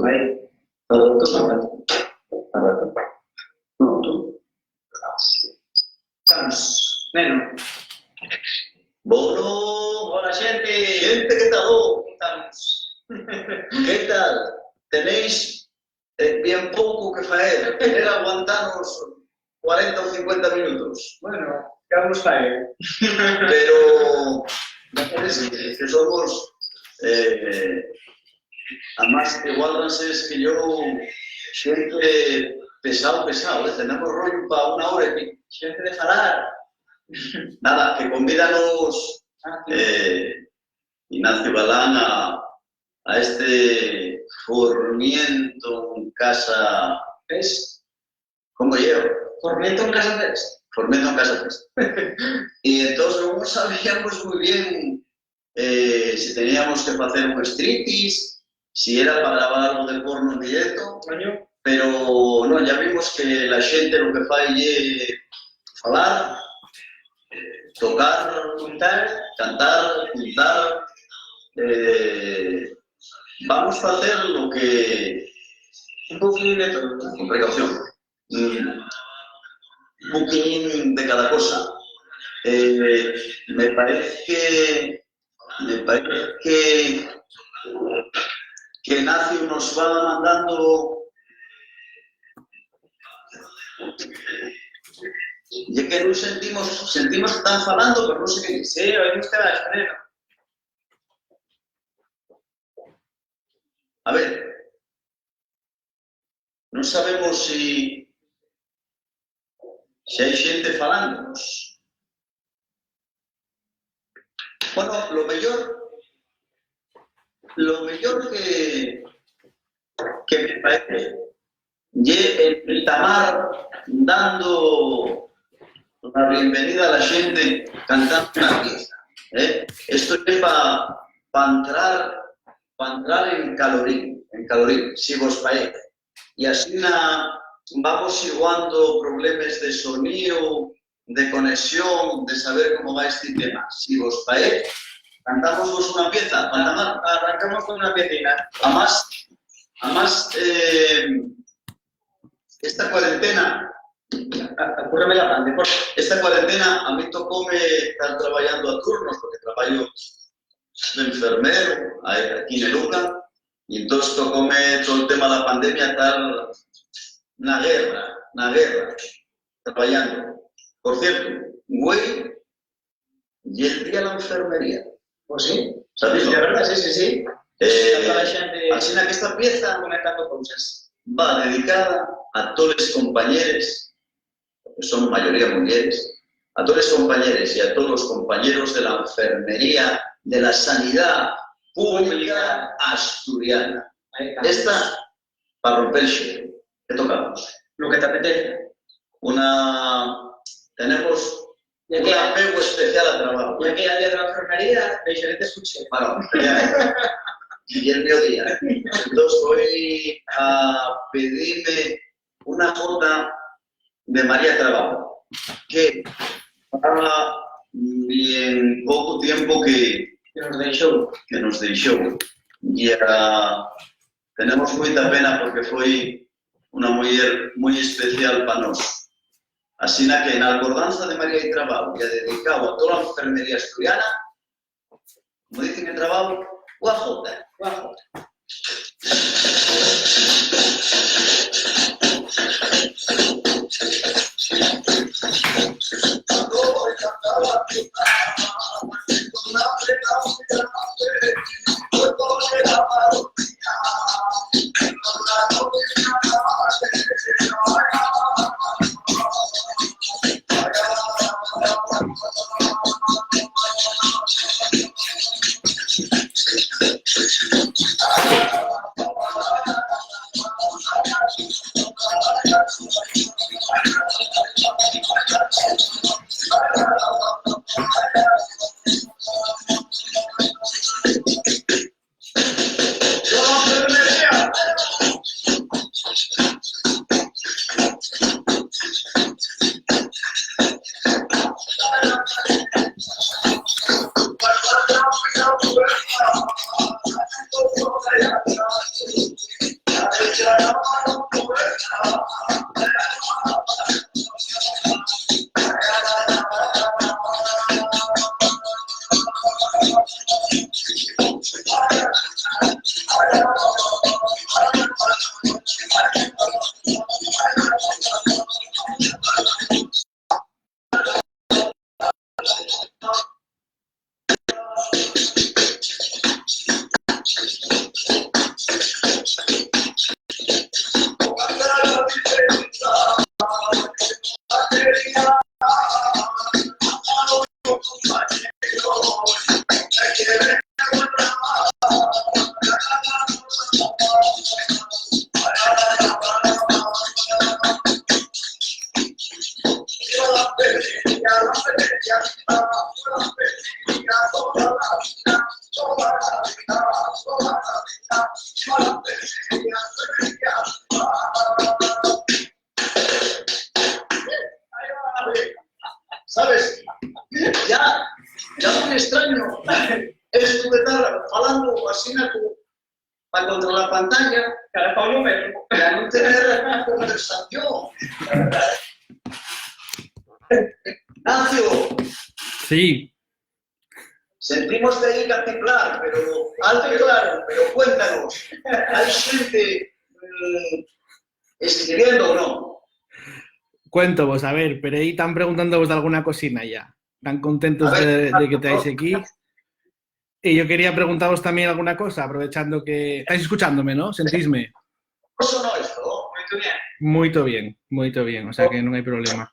vai falando. Pronto. Estamos, neno. Bueno, Hola, xente. gente, ¿qué tal? Estamos. ¿Qué tal? Tenéis bien pouco que faer. Querer aguantarnos 40 ou 50 minutos. Bueno, que vamos faer? Pero parece que somos además igual non sei que yo xente pesado, tenemos rollo para una hora y Xente de falar. nada, que convídanos Ignacio Balán a este formiento en casa. ¿Ves? ¿Cómo llevo? Formiento en casa ves. Formiento en casa. Y entonces no sabíamos muy bien si teníamos que hacer un striptease, si era para grabar algo de porno en directo, Coño. pero no, ya vimos que la gente lo que fai é falar, tocar, cantar, pintar. Vamos a hacer lo que... Un poquín de todo. Con precaución. Un poquín de cada cosa. Me parece que Ignacio nos va mandando... Y que non sentimos que están falando, pero non sei que dice. Sí, oímos que vas, neno. A ver, non sabemos si hai xente falándonos. Bueno, lo mellor que me parece el Tamar dando la bienvenida a la gente cantando una pieza. Esto es para entrar en calorín, si vos parece. Y así vamos igualando problemas de sonido, de conexión, de saber cómo va este tema. Si vos parece, cantamos vos una pieza, Tamar. Arrancamos con una piecina. Además, esta cuarentena, Apúrame la pande, por favor. esta cuarentena a mí tocóme estar trabajando a turnos, porque trabajo de enfermero aquí en Luca, y entonces tocóme todo el tema de la pandemia estar na guerra, trabajando. Por cierto, güey, y el día de la enfermería. Pues sí. ¿Sabes? De verdad, sí. Así que esta pieza Comentando cosas. va dedicada a todos los compañeros, que son mayoría mujeres, a todos los compañeros y a todos los compañeros de la enfermería, de la sanidad pública asturiana. Esta, para romper el hielo. ¿Qué tocamos? Lo que te apetece. Tenemos Y un aquí, apego especial al trabajo. y aquí al día de la enfermería, veis, te escuché. Bueno, y el mediodía. Entonces voy a pedirme una jota de María Trabajo, que para bien poco tiempo que nos deixou. Y tenemos mucha pena porque fue una mujer muy especial para nosotros. Así que en acordanza de María y Trabajo, y dedicado a toda la enfermería asturiana, como dicen en Trabajo, guajota. ¿Sabes? Ya muy extraño. Estuve estar falando así para controlar la pantalla, Cara para un número. para no tener conversación. Ignacio, Sí, sentimos de ahí articular, pero alto y claro, pero cuéntanos, ¿hay gente escribiendo o no? cuento vos, a ver, pero aí están preguntando vos de alguna cosina ya. Tan contentos A ver, de que estáis aquí. Y yo quería preguntaros también alguna cosa, aprovechando que... Estáis escuchándome, ¿no? Sentísme. ¿Cómo sonó esto? Muy bien. Moito bien, o sea que non hai problema.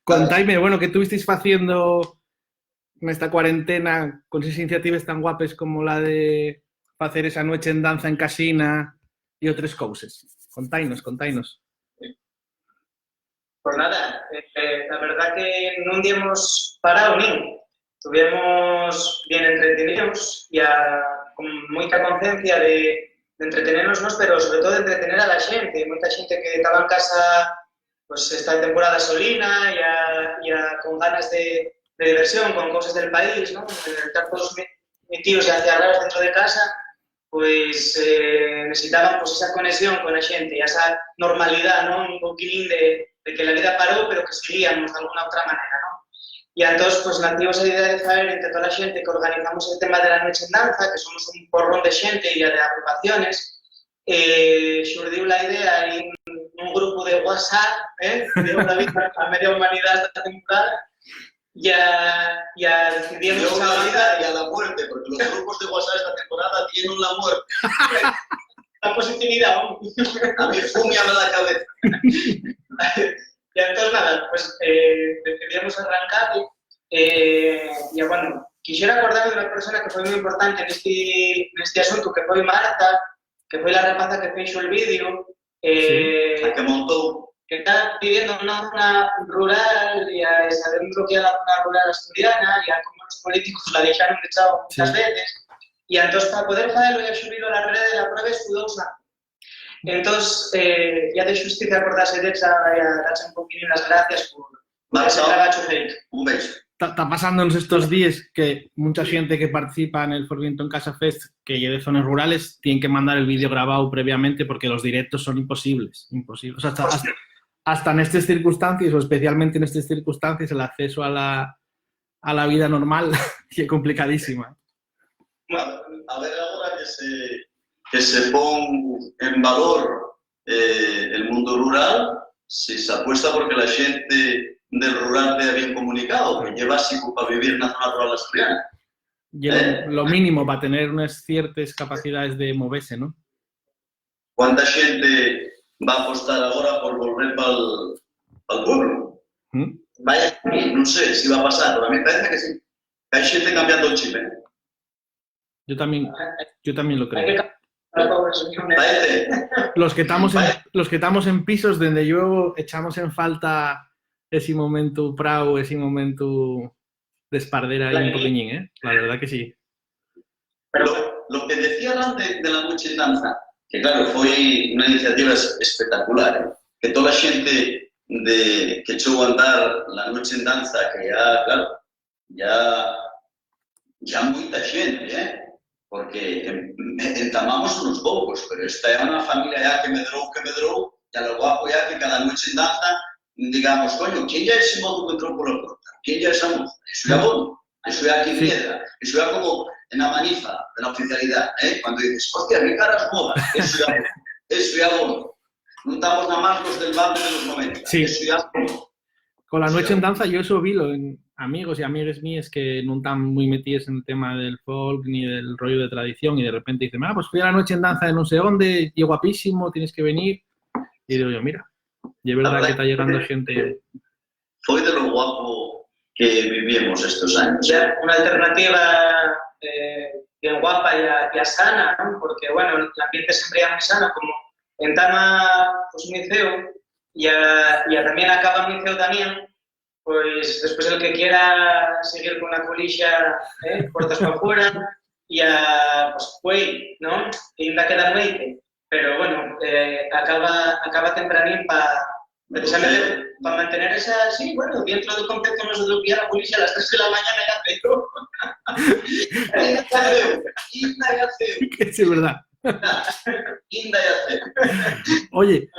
Contaime, bueno, que tuvisteis facendo nesta cuarentena con esas iniciativas tan guapes como la de facer esa noche en danza en casina e outras cousas. Containos. Pues nada, la verdad que non dimos parado nin. Tuvimos bien entretenidos e con moita conciencia de entretenernos, pero sobre todo de entretener a la xente. Moita xente que estaba en casa pues esta temporada solina con ganas de diversión, con cosas del país, ¿no? Estar todos metidos y encerrados dentro de casa, pues necesitaban pues esa conexión con la xente e esa normalidad, ¿no? Un poquilín de que la vida parou, pero que seguíamos de alguna outra manera, ¿no? E entón, pues, nacimos a idea de fazer entre toda a xente que organizamos el tema de la noche en danza, que somos un porrón de xente e de agrupaciones, xurdiu la idea en un grupo de WhatsApp, de unha vida a media humanidade esta temporada, y decidimos Dio la vida y a la muerte, porque los grupos de WhatsApp esta temporada tienen la muerte. la positividad. A mí fumia me la cabeza. Y entonces nada, pues decidimos arrancar y bueno, quisiera acordarme de una persona que fue muy importante en este asunto, que fue Marta, que fue la rapaza que fixo el vídeo, La que montó. que está pidiendo una zona rural y sabiendo que era la zona rural asturiana y a cómo los políticos la dejaron de echado muchas veces. Y entonces para poder hacerlo y subirlo a la red de la prueba estudió usando. Entonces, ya de justicia acordarse de esa y a darse un poquito las gracias por ese trabajo hecho. Un beso. Está pasándonos estos días que mucha gente que participa en el Formiento en Casa Fest, que lleve de zonas rurales, tienen que mandar el vídeo grabado previamente porque los directos son imposibles. O sea, hasta en estas circunstancias, o especialmente en estas circunstancias, el acceso a la vida normal es complicadísima. A ver ahora que se pon en valor el mundo rural, si se apuesta porque la gente del rural vea bien comunicado, que es básico para vivir en la zona rural asturiana. Lo mínimo para tener unas ciertas capacidades de moverse, ¿no? ¿Cuánta gente va a apostar ahora por volver para el pueblo? Vaya, no sé si va a pasar, pero a mí me parece que sí. Hay gente cambiando el chip, ¿eh? Yo también lo creo. Parece. Los que estamos en pisos donde yo echamos en falta ese momento prau, ese momento de espardera ahí un poquillín, ¿eh? La verdad que sí. Pero lo que decía antes de la noche en danza, que claro, fue una iniciativa espectacular, ¿eh? Que toda la gente que echó a andar la noche en danza, que ya, claro, ya mucha gente, ¿eh? porque entamamos unos poucos, pero esta é unha familia ya que medrou, e a lo guapo ya que cada noche en danza, digamos, coño, ¿quién ya ese modo que entró por la puerta? ¿Quién ya esa moza? Eso ya bono, eso ya aquí piedra, eso ya como en la manifa de la oficialidad, cuando dices, hostia, mi cara es moda, eso ya bono. No estamos nada más los del bando de los 90, sí. Eso ya bono. Con la noche en danza yo eso vi en amigos y amigas mías que no están muy metidos en el tema del folk ni del rollo de tradición y de repente dicen, pues fui a la noche en danza de no sé dónde, y guapísimo, tienes que venir. Y digo yo, mira, y es verdad que está llegando gente... Fue de lo guapo que vivimos estos años. Ya, una alternativa bien guapa y sana, ¿no? Porque, bueno, el ambiente siempre es muy sano, como en Tama, pues muy feo, y también acaba muy feo también, pues después el que quiera seguir con la colilla, puertas para afuera, y pues güey, ¿no? Y da queda güey, pero bueno, acaba tempranín precisamente para mantener esa, sí, bueno, dentro del concepto nosotros que la policía a las 3 de la mañana ya pero... Inda ya feo. Es verdad. Inda ya feo. Oye,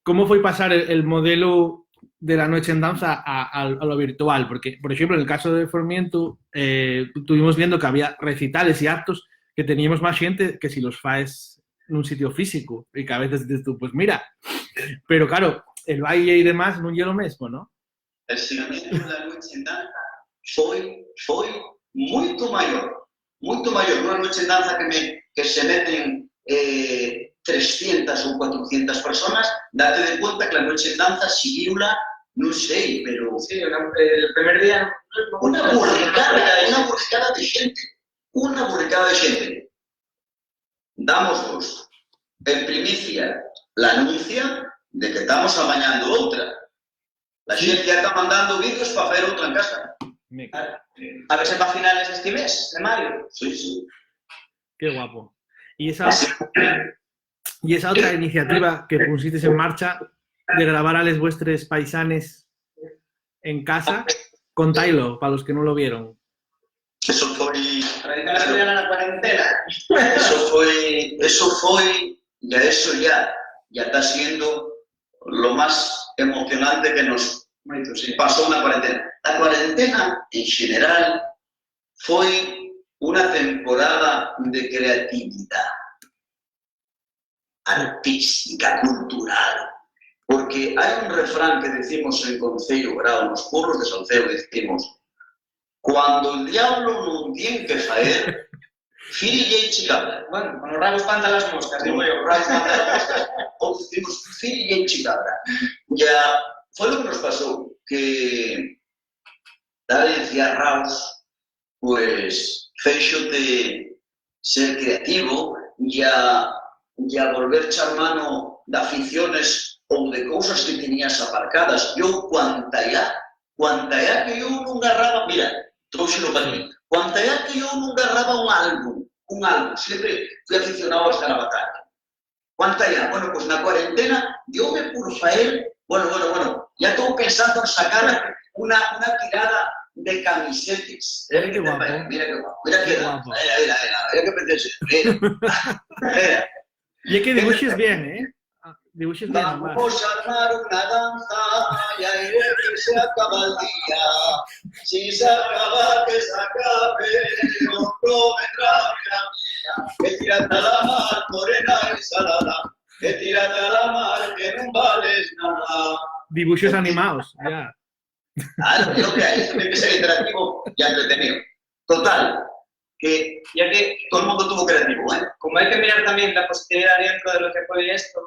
¿cómo fue pasar el modelo de la noche en danza a lo virtual? Porque, por ejemplo, en el caso de Formiento, estuvimos viendo que había recitales y actos que teníamos más gente que si los faes en un sitio físico. Y que a veces dices tú, pues mira, pero claro, el baile y demás non é o mesmo, ¿no? El seguimiento de la noche en danza foi moito maior. Unha noche en danza que se meten 300 ou 400 personas, date de cuenta que la noche en danza seguiula, non sei, pero... Sí, el primer día... Una burricada de gente. Una burricada de gente. Dámosvos en primicia la anuncia de que estamos amañando outra. La xente ya está mandando vídeos para hacer outra en casa. A ver si para finales de este mes, de mayo. Sí, sí. Qué guapo. Y esa otra iniciativa que pusisteis en marcha de grabar a les vuestres paisanes en casa, contailo, para los que no lo vieron. Eso foi... Para que no se vean a la cuarentena. Eso foi, y eso ya está siendo lo más emocionante que nos pasó una cuarentena. La cuarentena, en general, fue una temporada de creatividad artística, cultural. Porque hay un refrán que decimos en Concello Grao, en los pueblos de Salceo, decimos, cuando el diablo no tiene que faer, Firi y chicabra. Bueno, con los rabos espantan las moscas, digo yo. O decimos Firi y chicabra. Ya fue lo que nos pasó, que tal decía Raus, pues fecho de ser creativo y a volver charmano de aficiones o de cosas que tenías aparcadas. Yo cuanta ya que yo no agarraba, mira, trouxelo para mí. Cuanta ya que yo no agarraba un álbum, siempre fui aficionado a estar a batalla. Cuanta ya, bueno, pues na cuarentena, diome por faer, bueno, ya estoy pensando en sacar una tirada de camisetas. Mira qué guapo. Mira qué guapo. Mira qué pensé. Mira. Y es que dibujes bien, ¿eh? Dibujes bien. Vamos a armar una danza y a ir que se acaba el día. Si se acaba, que se acabe, otro vendrá mía. Que tírate a la mar, morena ensalada. Que tírate a la mar, que no vales nada. Dibujos animados, ya. Claro, es lo que hay, es que ser interactivo y entretenido. Total, que ya que todo el mundo tuvo creativo, ¿eh? Como hay que mirar también la positividad dentro de lo que fue esto,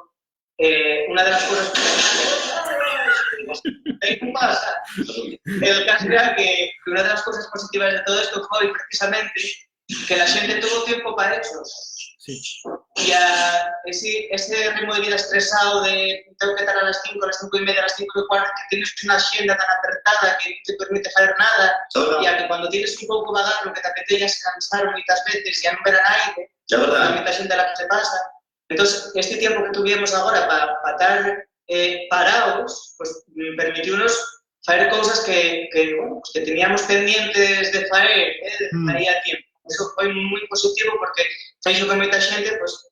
una de las cosas ¿qué pasa? El caso era que una de las cosas positivas de todo esto fue precisamente que la gente tuvo tiempo para ellos. Sí. Y a ese ritmo de vida estresado de tengo que estar a las 5, a las 5 y media, a las 5 y cuarto, que tienes una agenda tan apretada que no te permite hacer nada, y a que cuando tienes un pouco vagar lo que te apetece es cansar muchas veces y a no ver a nadie, hay mucha gente a la que se pasa. Entonces, este tiempo que tuvimos ahora para estar parados, pues permitió-nos hacer cosas que teníamos pendientes de hacer, ahí a tiempo. Eso foi moi positivo porque feixo que moita xente, pues,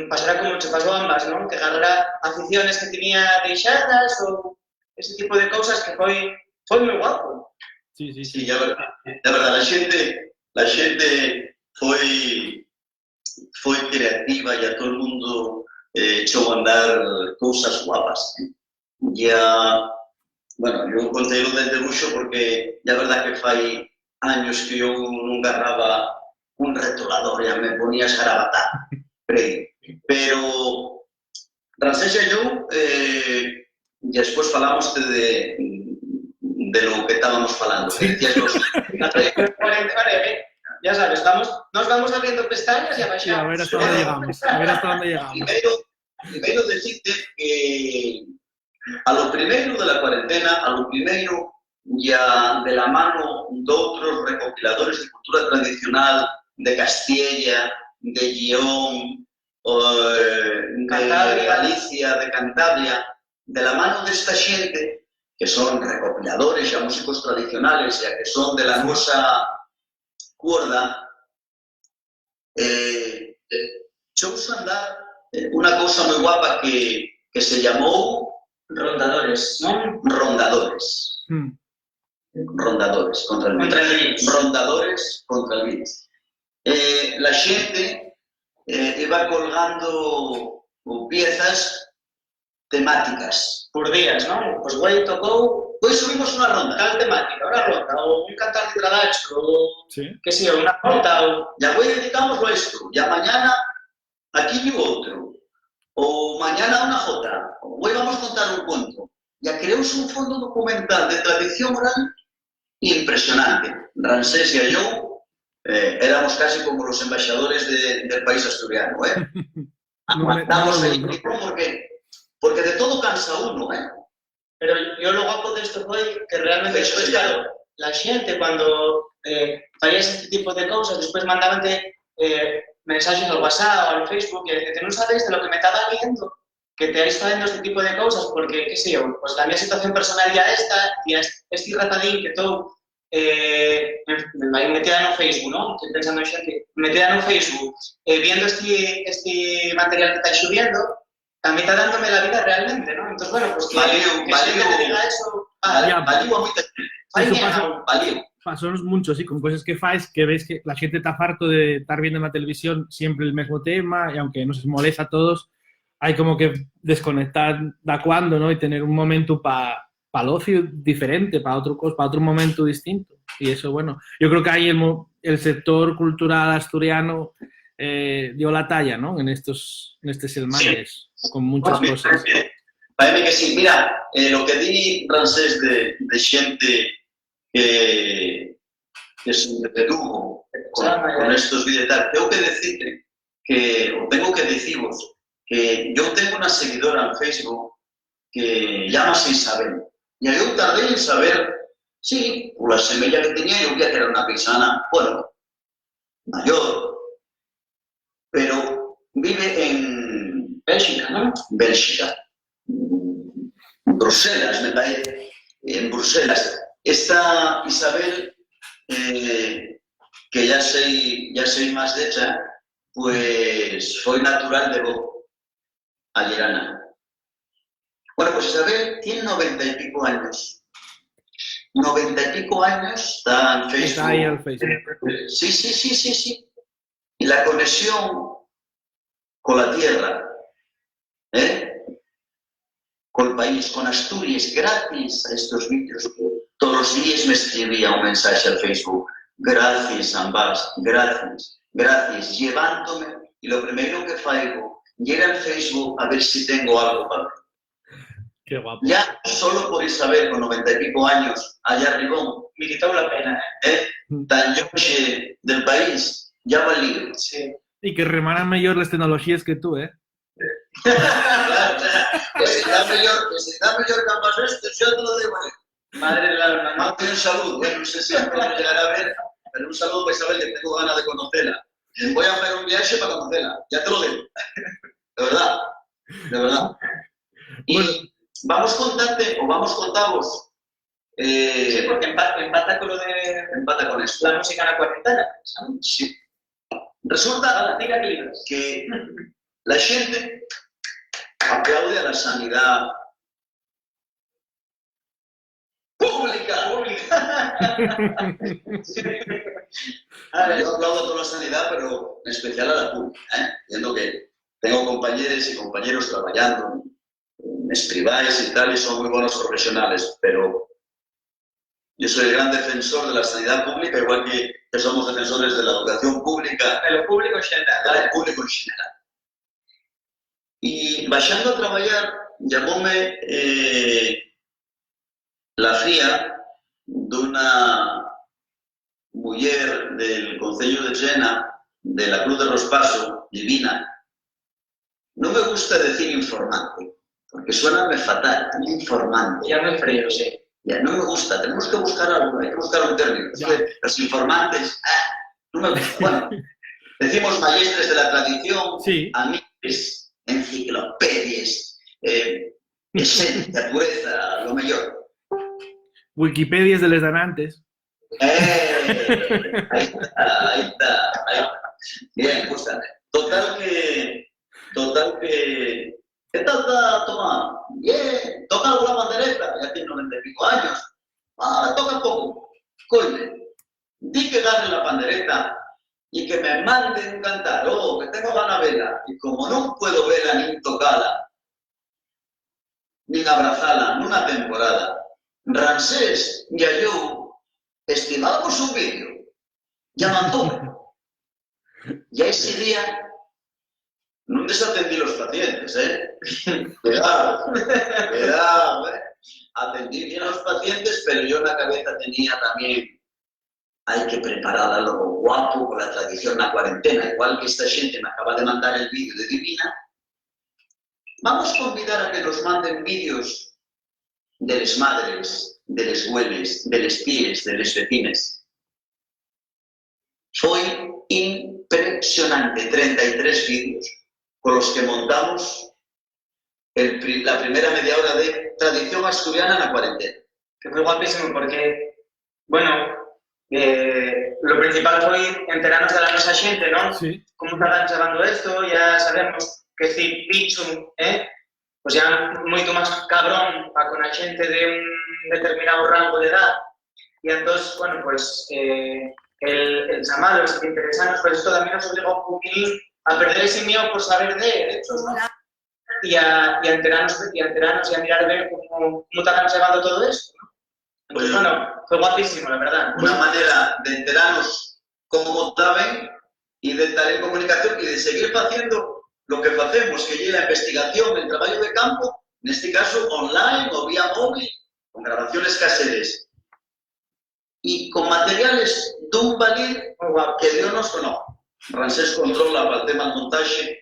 pasará como che pasou ambas, non? Que agarrará aficiones que tiña deixadas ou ese tipo de cousas que foi moi guapo. Sí, sí, Sí, é verdade, a xente foi creativa e a todo o mundo echou a andar cousas guapas. Bueno, eu contei o del debuxo porque é verdade que fai años que eu non agarraba un retolador e me ponía a xarabatar, pero Ramsés e eu, despois falamos de lo que estábamos falando. Sí. Ya sabes, nos vamos abriendo pestañas y abaixamos. Sí, a ver hasta dónde llegamos. Primeiro decirte que a lo primeiro de la cuarentena, a lo primeiro ya de la mano de outros recopiladores de cultura tradicional de Castilla, de León, de Galicia, de Cantabria, de la mano de esta xente que son recopiladores e músicos tradicionales e que son de la nosa cuerda, chose andar unha cousa moi guapa que se llamou Rondadores, ¿no? Rondadores. Rondadores contra el virus. Rondadores contra el virus. La xente iba colgando piezas temáticas. Por días, ¿no? Pues güey tocou, hoy subimos una ronda. Tal temática, una ronda, o un cantar de tradacho, o sí, que sea, una ronda, o... Ya hoy dedicamos a esto, ya mañana aquí y otro. O mañana una jota, hoy vamos a contar un cuento. Ya creamos un fondo documental de tradición oral impresionante. Ramsés y yo éramos casi como los embajadores del país asturiano. Aguantamos el equipo porque de todo cansa uno. Pero yo lo guapo de esto fue que realmente después, claro, la gente cuando farías este tipo de cosas, después mandabante mensajes al WhatsApp o al Facebook que no sabes de lo que me estaba viendo, que te estáis haciendo este tipo de cosas, porque, qué sé yo, pues la mi situación personal ya esta, y este ratadín que todo me metida en Facebook, ¿no? Estoy pensando en que metida en Facebook, viendo este material que estáis subiendo, también está dándome la vida realmente, ¿no? Entonces, bueno, pues que siempre te diga eso, valió. Pasó mucho, sí, con cosas que fais, que ves que la gente está harto de estar viendo en la televisión siempre el mismo tema, y aunque nos molesta a todos, hay como que desconectar de cuando, ¿no? Y tener un momento para el ocio diferente, para otro momento distinto. Y eso, bueno, yo creo que ahí el sector cultural asturiano dio la talla, ¿no? En estos selmanes, sí, con muchas cosas. Parece que sí. Mira, lo que di, Ramsés, de xente que se entretuvo con estos vídeos y tal, tengo que deciros que yo tengo una seguidora en Facebook que llámase Isabel. Y yo tardé en saber, sí, por la semilla que tenía, yo veía que era una paisana, bueno, mayor, pero vive en Bélgica, ¿no? Bélgica. Bruselas, me parece. En Bruselas. Esta Isabel, que ya soy más de ella, pues fue natural de Bo, allerana. Bueno, pues Isabel tiene 90 y pico años. 90 y pico años, está en Facebook. Está ahí en Facebook. Sí. Y la conexión con la tierra, con el país, con Asturias, gratis a estos vídeos. Todos los días me escribía un mensaje al Facebook. Gracias, ambas, gracias, llevándome. Y lo primero que hago, llega al Facebook a ver si tengo algo para ver. Qué guapo. Ya solo por Isabel, con 90 y pico años, allá arriba, me quitó la pena, tan yoche del país, ya valió. Sí. Y que remanan mejor las tecnologías que tú, Claro, que si da mejor que ambas estos, yo te lo digo. Madre del alma. Mate un saludo, no sé si podemos llegar a ver, pero un saludo para Isabel, que tengo ganas de conocerla. Voy a hacer un viaje para conocerla, ya te lo digo. De verdad. Y vamos a contaros Sí, porque empata con lo de empata con eso. la música en la cuarentena. Sí. Resulta que la gente aplaude a la sanidad pública. Yo aplaudo a toda la sanidad, pero en especial a la pública. Viendo que tengo compañeros y compañeros trabajando en privadas y tal, y son muy buenos profesionales, pero yo soy el gran defensor de la sanidad pública, igual que somos defensores de la educación pública. De lo público en general. Del público en general. Y bajando a trabajar, llamóme la fía d'una mujer del Concello de Jena, de la Cruz de Rospaso, divina. No me gusta decir informante, porque suena fatal, informante. Ya muy frío, sí. Ya, no me gusta, tenemos que buscar algo, hay que buscar un término. Los informantes, no me gusta. Bueno, decimos maestres de la tradición, sí. Amigos, enciclopedias, esencia, pureza, lo mejor. Wikipedias de les danantes. Ahí está. Bien, justamente. Total que... ¿Qué tal está Tomás? Bien, toca la pandereta, ya tiene 90 y pico años. Toca poco. Coño, di que agarre la pandereta y que me manden un cantar. Que tengo ganas de verla. Y como no puedo verla ni tocarla, ni abrazarla en una temporada, Ramsés y yo estimábamos un vídeo. Ya mandó. Y ese día no desatendí los pacientes, Cuidado. Atendí bien a los pacientes, pero yo en la cabeza tenía también, hay que preparar a lo guapo con la tradición la cuarentena, igual que esta gente me acaba de mandar el vídeo de Divina. Vamos a convidar a que nos manden vídeos de las madres, de las abuelas, de los tíos, de los vecinos. Fue impresionante, 33 vídeos con los que montamos la primera media hora de tradición asturiana en la cuarentena. Que fue guapísimo porque, bueno, lo principal fue enterarnos de la nosa xente, ¿no? Sí. Como están llevando esto, ya sabemos que si Pichu, pues ya moito máis cabrón para con a xente de un determinado rango de edad. Y entonces, bueno, pues el chamado, los interesados, pues esto también nos obligó un poquín a perder ese miedo por saber de hechos, ¿no? Y a enterarnos y a mirar a ver cómo están llevando todo esto, ¿no? Entonces, bueno, fue guapísimo, la verdad. Una manera de enterarnos cómo saben y de estar en comunicación y de seguir haciendo lo que hacemos, que es la investigación, el trabajo de campo, en este caso online o vía móvil, con grabaciones caseras y con materiales de un valor que Dios nos conoce. Ramsés controla para el tema del montaje.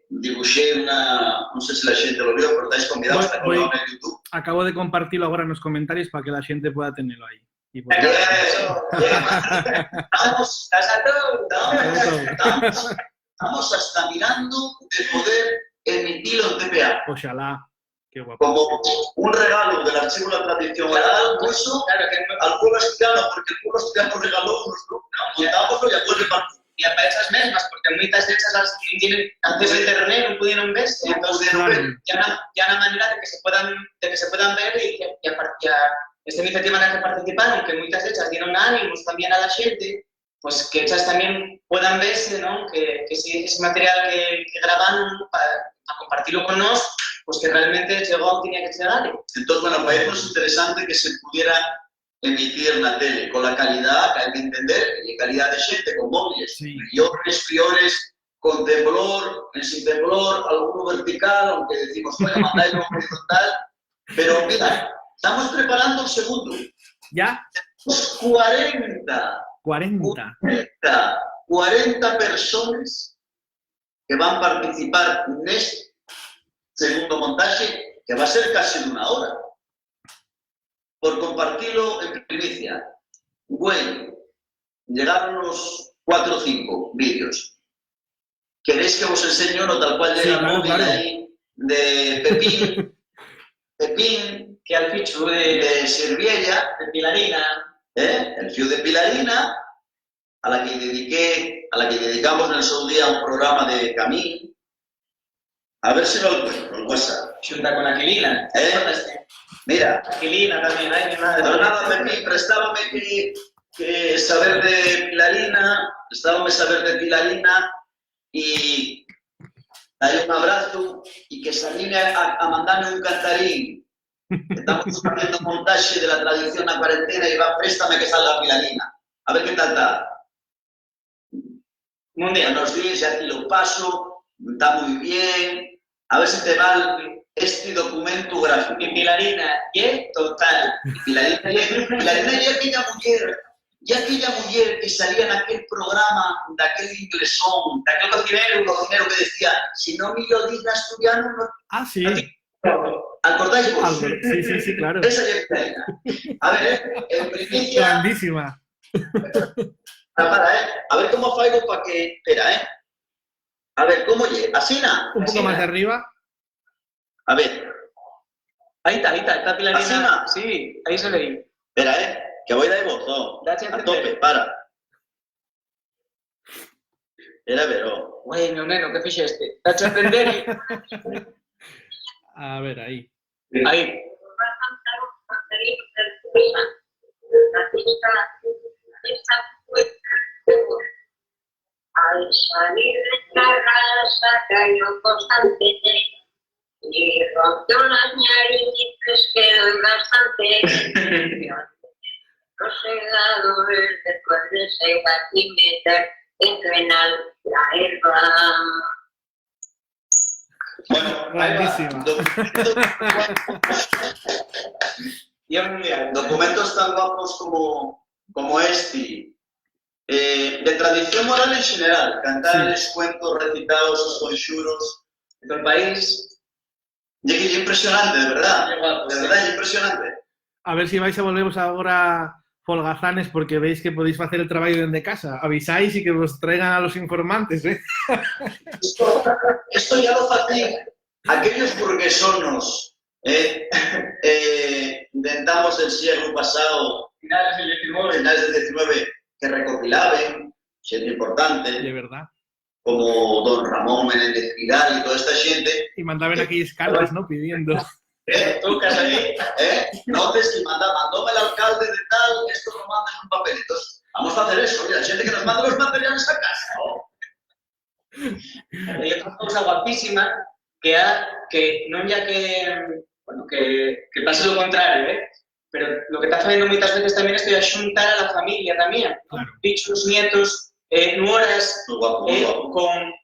Dibujé una, no sé si la gente lo vio, pero estáis convidados a colgarlo en YouTube. Acabo de compartirlo ahora en los comentarios para que la gente pueda tenerlo ahí. Estamos hasta mirando de poder emitirlo en TPA. Ojalá. Qué guapo. Como un regalo del Archivo de la Tradición Oral, puesto al pueblo asturiano, porque el pueblo asturiano regaló nuestro. Montámoslo y después repartimos. Y a esas mesmas, porque muchas de esas las tienen acceso a internet, no pudieron verse, entonces ya una manera de que se puedan ver y a esta iniciativa en la que participaron, que muchas de ellas dieron ánimos también a la gente, pues que ellas también puedan verse, ¿no? Que si ese material que graban para compartirlo con nosotros, pues que realmente llegó, tenía que llegar. Entonces, bueno, para ellos es interesante que se pudiera emitir en la tele con la calidad que hay que entender, y calidad de gente, con móviles, sí. Fiores, con temblor, sin temblor, alguno vertical, aunque decimos, bueno, mandarlo horizontal, pero mira, estamos preparando el segundo. ¿Ya? 40 personas que van a participar en este segundo montaje, que va a ser casi de una hora. Por compartirlo en primicia. Bueno, llegaron los 4 o 5 vídeos. ¿Queréis que os enseño no tal cual llega móvil ahí de Pepín? Pepín Que al fichu de Sirviella, de Pilarina. el fiu de Pilarina, a la que dedicamos en el seu día un programa de camí. A ver si no lo encuentro, el WhatsApp. Junta con Aquilina. Mira. Aquilina también, ay, mi madre. Pero nada, prestábame que saber de Pilarina, y darle un abrazo y que se anime a mandarme un cantarín. Estamos haciendo montaje de la tradición a cuarentena y préstame que salga Pilarina. A ver qué tal está. Mundial. Buenos días, ya te lo paso, está muy bien. A ver si te va este documento gráfico. Y Pilarina, ¿qué? Total. Pilarina y aquella mujer que salía en aquel programa de aquel inglesón, de aquel cocinero que decía, si no me lo digas asturiano, no... Ah, sí. ¿Acordáis vos? Sí, claro. Esa es Pilarina. A ver, en primicia... Grandísima. A ver cómo faigo para que... Espera, A ver, ¿cómo llega? ¿Asina? Un poco más de arriba. A ver. Ahí está Pilarina. ¿Asina? Sí, ahí se leí. Espera, que voy de botón. A tope, para. Era vero. Güey, meu neno, que fixeste? Dache a entender? A ver, ahí. Ahí. Al salir de la casa cayó constante y rompió las narices, quedó bastante. Los segadores después de segar y meter entrenar la herba. Bueno, grandísima. Y es mundial. Documentos tan guapos como este. De tradición oral en general, cantares, cuentos, recitados, os conxuros, En todo el país. y que es impresionante, de verdad. Qué guapo, De sí. verdad, es impresionante. A ver si vais a volveros ahora folgazanes porque veis que podéis hacer el trabajo desde casa. Avisáis y que os traigan a los informantes, ¿eh? Esto ya lo hacían aquellos burguesonos, intentamos el siglo pasado, Finales del 19. finales del 19, que recopilaban, gente importante, De verdad. como don Ramón Menéndez Vidal y toda esta gente. Y mandaban aquí cartas, ¿no? Pidiendo. Tú, Casarí. Notes que mandóme el alcalde de tal, esto lo mandan en un papel. Entonces, vamos a hacer eso, mira, gente que nos manda los materiales a casa, ¿no? Hay otra cosa guapísima que non ya que pase lo contrario, pero lo que está facendo moitas veces tamén é a xuntar a la familia tamén, Claro. bichos, nietos, nuoras, Muy guapo, muy guapo.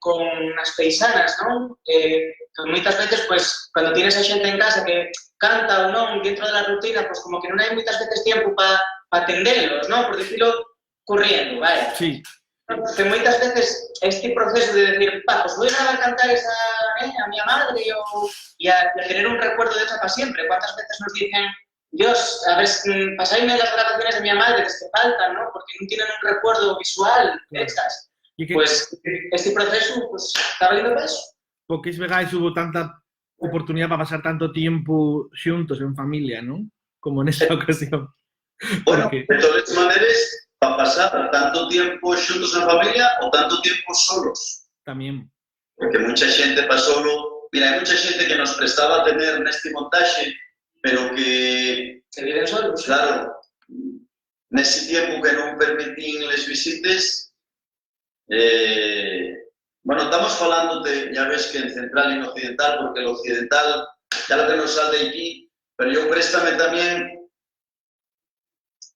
con as paisanas, non? Que moitas veces, pues, cando tienes a xente en casa que canta ou non dentro da rutina, pues como que non hai moitas veces tempo para atenderlos, non? Por dicirlo, corriendo, vale? Sí. Que moitas veces este proceso de decir, pues voy a grabar cantar a mi madre y a tener un recuerdo de ella para siempre. ¿Cuántas veces nos dicen, Dios, a ver, pasadme las grabaciones de mi madre, que faltan, ¿no? Porque no tienen un recuerdo visual de estas. Y que Pues este proceso, pues, está valiendo peso. poquís vegáis hubo tanta oportunidad para pasar tanto tiempo juntos en familia, ¿no? Como en esta ocasión. Bueno, Porque- de todas maneras, para pasar tanto tiempo juntos en familia o tanto tiempo solos. También. Porque mucha gente pasó solo. Mira, hay mucha gente que nos prestaba a tener en este montaje, pero que, Se viven solos. claro, en ese tiempo que no permitían les visites, bueno, estamos hablando de, ya ves que en central y en occidental, porque el occidental ya lo que nos sale de aquí, pero yo préstame también.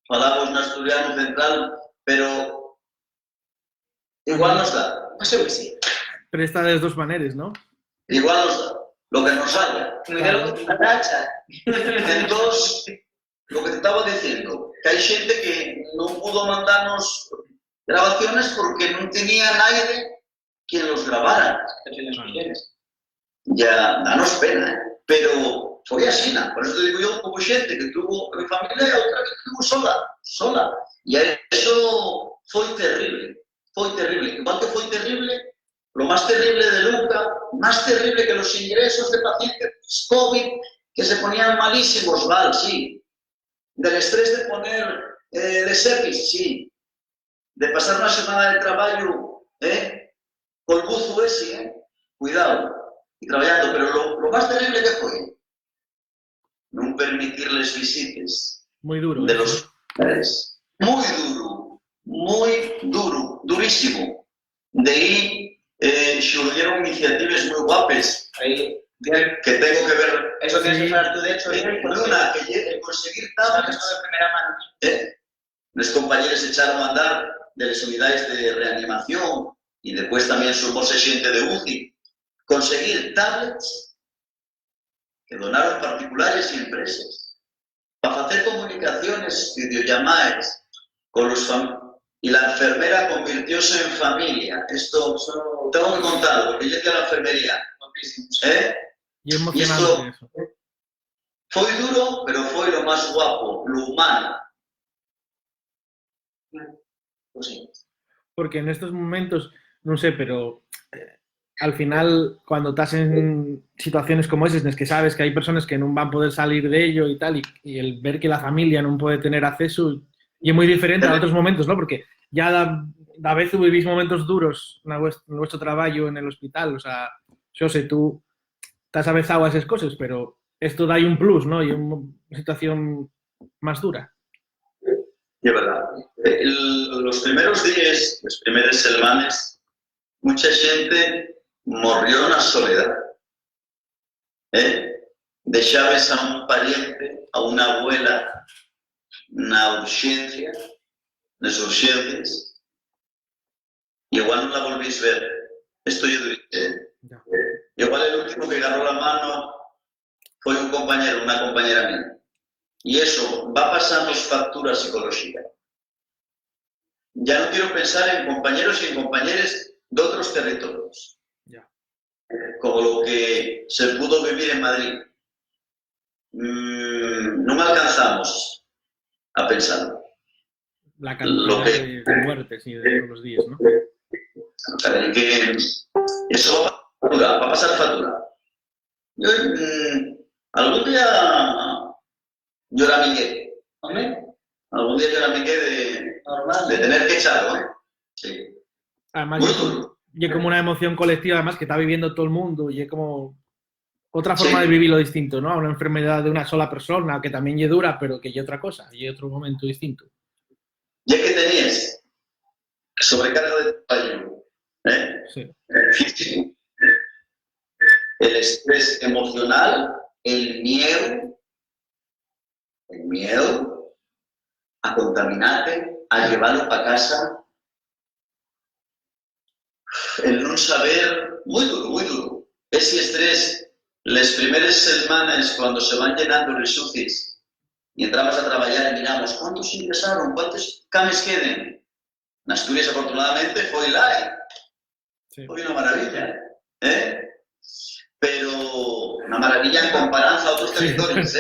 Falamos no asturiano central, pero igual nos da. Pues sí, sí. Presta de las dos maneras, ¿no? Igual nos da. Lo que nos salga. Cuidado con la tacha. Entonces, lo que te estaba diciendo, que hay gente que no pudo mandarnos grabaciones porque no tenía nadie quien los grabara. Ya, danos pena, pero fue así, ¿no? Por eso te digo yo, como gente que tuvo mi familia y otra que tuvo sola. Y eso fue terrible. Igual que fue terrible, lo más terrible de Luca, más terrible que los ingresos de pacientes COVID, que se ponían malísimos, mal, sí. Del estrés de poner de service, sí. De pasar una semana de trabajo, con buzo ese, cuidado, y trabajando. Pero lo más terrible que fue, no permitirles visitas. Muy duro. De los padres. Muy duro, durísimo. De ahí surgieron iniciativas muy guapas. Ahí, Que tengo que ver. eso tienes que hablar tú, de hecho, bien. Una, que conseguir Sabes tablets. esto de primera mano. Los compañeros echaron a andar de las unidades de reanimación y después también sumóse gente de UCI. Conseguir tablets que donaron particulares y empresas para hacer comunicaciones, videollamadas con los y la enfermera convirtióse en familia. Esto tengo que contarlo, porque yo fui a la enfermería. Y emocionante eso. Fue duro, pero fue lo más guapo, lo humano. Pues sí. Porque en estos momentos, no sé, pero al final, cuando estás en situaciones como esas, en las que sabes que hay personas que no van a poder salir de ello y tal, y el ver que la familia no puede tener acceso, y es muy diferente a otros momentos, ¿no? Porque ya a veces vivís momentos duros en vuestro trabajo en el hospital, o sea, yo sé, tú estás avezado a esas cosas, pero esto da ahí un plus, ¿no? Y una situación más dura. Es verdad. Los primeros días, las primeras semanas, mucha gente murió en la soledad. Dejabas a un pariente, a una abuela, una urgencia, las urgencias, y igual no la volvís a ver. Esto yo diría. Igual el último que agarró la mano fue un compañero, una compañera mía. Y eso va pasando factura psicológica. Ya no quiero pensar en compañeros y en compañeras de otros territorios. Ya. Como lo que se pudo vivir en Madrid. No me alcanzamos a pensar. La cantidad de muertes y de todos los días, ¿no? Que eso va a pasar factura. Yo algún día lloramiqué. Hombre, Algún día lloramiqué de tener que echarlo, ¿eh? Sí. Además, Muy duro. y es como una emoción colectiva, además, que está viviendo todo el mundo, y es como otra forma de vivirlo distinto, ¿no? Una enfermedad de una sola persona, que también es dura, pero que es otra cosa, y es otro momento distinto. Ya que tenías sobrecarga de trabajo, Sí. físico, el estrés emocional, el miedo a contaminarte, a llevarlo para casa, el no saber, muy duro. Ese estrés, las primeras semanas cuando se van llenando los UCIs y entramos a trabajar y miramos cuántos ingresaron, cuántos cames queden. En Asturias, afortunadamente, fue light. Sí. Fue una maravilla. Pero una maravilla en comparanza a otros territorios.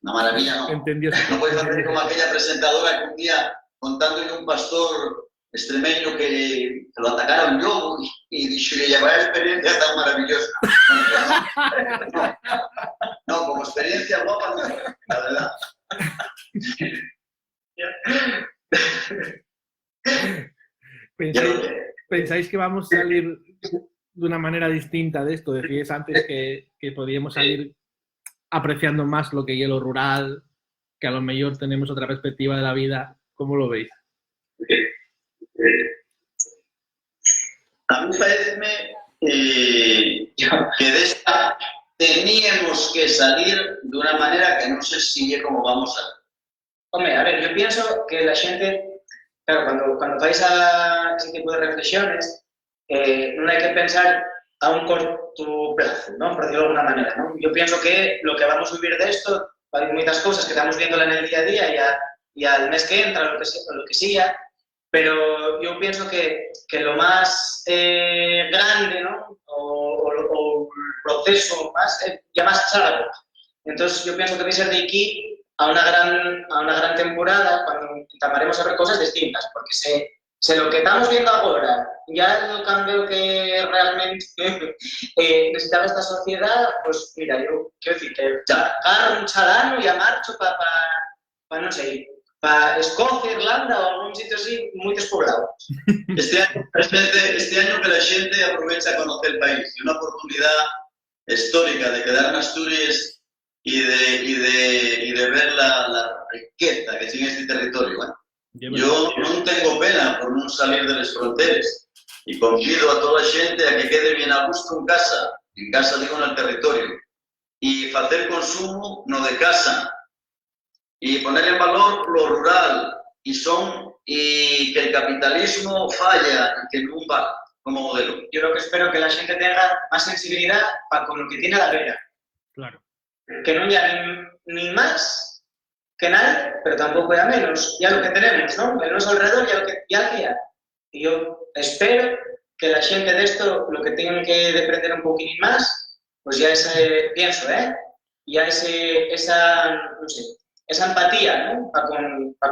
Una maravilla, ¿no? Entendió. No puedes hacer como aquella presentadora que un día, contándole a un pastor extremeño que lo atacaron yo y dijo que llevaba experiencia tan maravillosa. No, como experiencia guapa, no, la verdad. ¿Pensáis que vamos a salir de una manera distinta de esto? Decíais antes que podíamos salir apreciando más lo que es lo rural, que a lo mejor tenemos otra perspectiva de la vida. ¿Cómo lo veis? A mí parece que de esta teníamos que salir de una manera que no sé si es como vamos a... Hombre, a ver, yo pienso que la gente, claro, cuando vais a ese tipo de reflexiones, no hay que pensar a un corto plazo, ¿no? Por decirlo de alguna manera, ¿no? Yo pienso que lo que vamos a vivir de esto, hay muchas cosas que estamos viendo en el día a día y al mes que entra, lo que siga, pero yo pienso que lo más grande, ¿no? O el proceso ya más largo. Entonces yo pienso que va a ser de aquí a una gran temporada cuando intentaremos hacer cosas distintas, porque se lo que estamos viendo agora ya é o cambio que realmente necesitaba esta sociedade, pois, mira, eu quero dicir que agarro un chalano e a marcho para non sei, para Escocia, Irlanda ou algún sitio así moi despoblado. Este año que la gente aprovecha a conocer el país y una oportunidad histórica de quedar en Asturias y de ver la riqueza que tiene este territorio. Yo no tengo pena por no salir de las fronteras y convido a toda la gente a que quede bien a gusto en casa digo en el territorio, y hacer consumo no de casa y poner en valor lo rural y que el capitalismo falla y que no va como modelo. Yo lo que espero que la gente tenga más sensibilidad con lo que tiene a la vera. Claro. Que no haya ni más que nadie, pero tampoco haya menos. Ya lo que tenemos, ¿no? Menos alrededor, ya que hay. Y yo espero que la gente de esto, lo que tengan que depender un poquito más, pues ya pienso, ya esa, no sé, esa empatía, ¿no? Para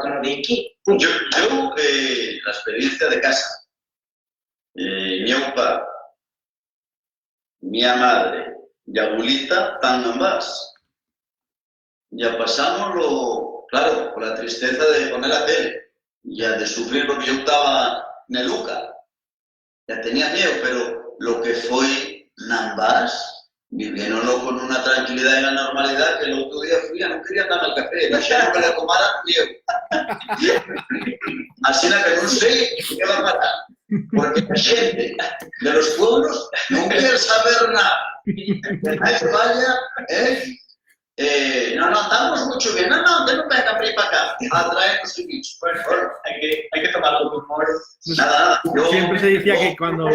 con lo de aquí. Yo la experiencia de casa, mi papá, mi madre y abuelita están ambas. Ya pasamos claro, por la tristeza de poner la tele, ya de sufrir lo que yo estaba en el Luca. Ya tenía miedo, pero lo que fue Nambás, viviéndolo con una tranquilidad y una normalidad que el otro día fui, no quería darme el café, la gente que le tomara miedo. Así que no sé qué va a pasar, porque la gente de los pueblos no quiere saber nada. Vaya, no, estamos mucho bien. No, usted no venga para ir para acá a traer los bichos. Bueno, hay que tomarlo con humor. Nada. Siempre se decía que cuando...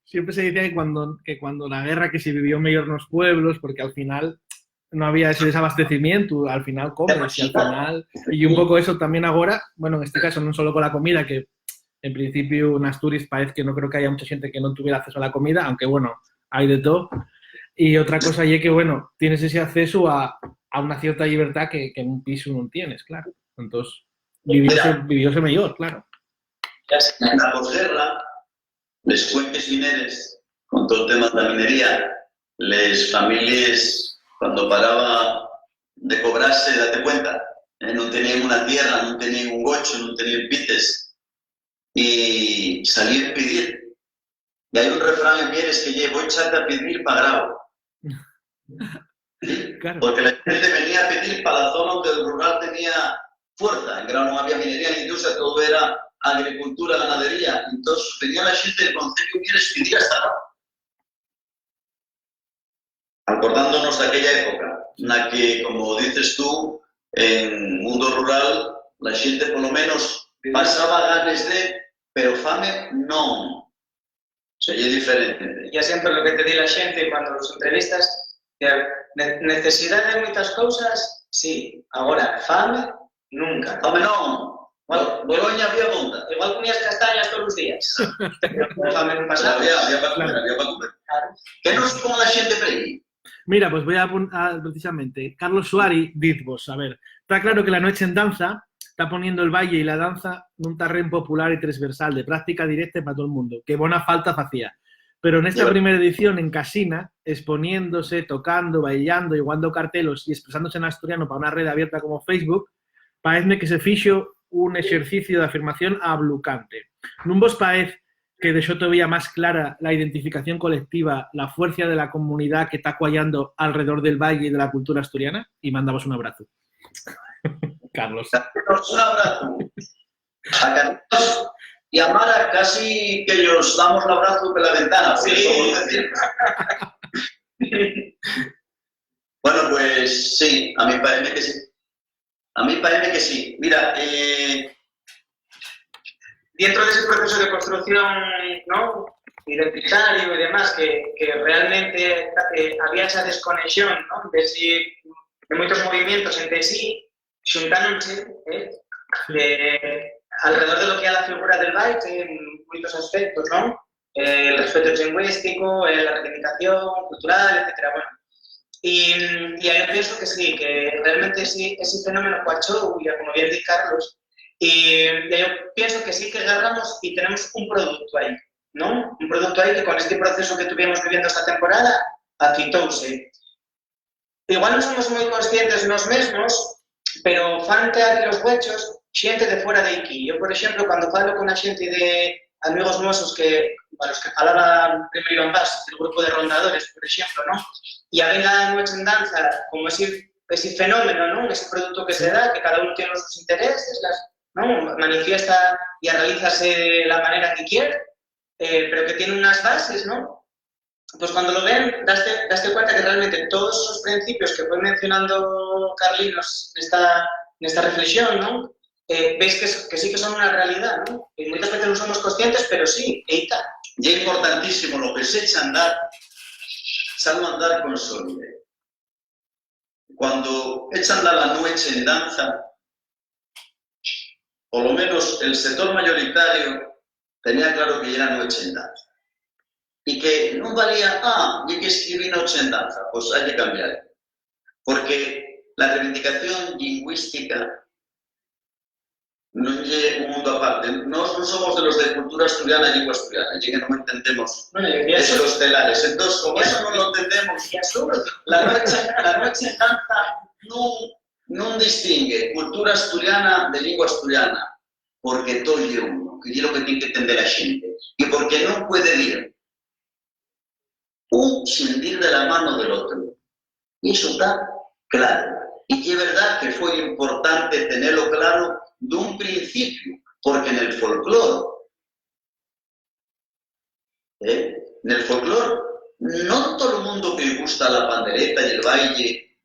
Siempre se decía que cuando la guerra que se vivió mejor en los pueblos, porque al final no había ese desabastecimiento, al final comes y al final... Y un poco eso también ahora, bueno, en este caso no solo con la comida, que en principio en Asturias parece que no creo que haya mucha gente que no tuviera acceso a la comida, aunque bueno, hay de todo. Y otra cosa es que, bueno, tienes ese acceso a una cierta libertad que en un piso no tienes, claro. Entonces, vivióse mejor, claro. En la posguerra, les cuenques mineres, con todo el tema de la minería, les familias, cuando paraba de cobrarse, date cuenta, no tenían una tierra, no tenían un gocho, no tenían pites, y salían a pedir. Y hay un refrán en Mieres que voy a echarte a pedir para grabo. Claro. Porque la gente venía a pedir para la zona donde el rural tenía fuerza. En Grau no había minería ni industria, todo era agricultura, ganadería. Entonces venía la gente del concello Mieres a pedir hasta ahora. Acordándonos de aquella época, en la que, como dices tú, en el mundo rural, la gente por lo menos pasaba ganes pero fame no. Sería diferente. Ya siempre lo que te di la gente cuando los entrevistas, necesidad de muchas cosas, sí. Ahora, fame, nunca. Fame no. Bueno, Boloña había monta. Igual comías castañas todos los días. Pero fame no pasaba. Había para comer. Claro. ¿Qué nos pone la gente por ahí? Mira, pues voy a apuntar precisamente. Carlos Suárez, Dizvos, a ver. Está claro que la noche en danza está poniendo el baile y la danza en un terreno popular y transversal, de práctica directa para todo el mundo, que buena falta hacía. Pero en esta primera edición, en Casina, exponiéndose, tocando, bailando, igualando cartelos y expresándose en asturiano para una red abierta como Facebook, parece que se fixo un ejercicio de afirmación ablucante. ¿No vos parece que dejó todavía más clara la identificación colectiva, la fuerza de la comunidad que está cuallando alrededor del baile y de la cultura asturiana? Y mandamos un abrazo. Carlos. Un abrazo. A Carlos y a Mara casi que ellos damos el abrazo por la ventana. Sí. Bueno, pues sí, a mí parece que sí. A mí parece que sí. Mira, dentro de ese proceso de construcción, ¿no?, identitario y demás, que realmente había esa desconexión, ¿no?, de muchos movimientos entre sí, juntándose alrededor de lo que es la figura del baile en muchos aspectos, ¿no? El respeto lingüístico, la reivindicación cultural, etcétera. Bueno, y ahí pienso que sí, que realmente sí, ese fenómeno cuachó, como bien dice Carlos, Y yo pienso que sí que agarramos y tenemos un producto aí, non? Un producto aí que con este proceso que tuvimos viviendo esta temporada acitouse. Igual non somos moi conscientes nos mesmos, pero fan teatro os huechos xente de fora de aquí. Eu, por exemplo, cando falo con a xente de amigos nosos que, para os que falaban primeiro en base, el grupo de rondadores, por exemplo, non? E a venga Noche en Danza como ese fenómeno, non? Ese produto que se dá, que cada uno tiene os seus intereses, non? Manifiesta e realízase de la manera que quiere, pero que tiene unas bases, ¿no? Pues cuando lo ven, daste cuenta que realmente todos esos principios que fue mencionando Carlinos en esta reflexión, ¿no? Veis que sí que son una realidad, ¿no? Y muchas veces no somos conscientes, pero sí, eita. Y es importantísimo lo que se echa a andar, salvo andar consolide. Cuando echa a andar la noche en danza, por lo menos el sector mayoritario tenía claro que era noche en danza. Y que no valía, yo que escribí noche en danza, pues hay que cambiar. Porque la reivindicación lingüística no es un mundo aparte. No somos de los de cultura asturiana y lengua asturiana, y que no entendemos esos telares. Entonces, como eso no lo entendemos, la noche en danza no distingue cultura asturiana de lengua asturiana, porque todo es uno, que es lo que tiene que entender la gente. Y porque no puede ir un sin ir de la mano del otro. Y eso está claro. Y es verdad que fue importante tenerlo claro de un principio, porque en el folclore, no todo el mundo que le gusta la pandereta y el baile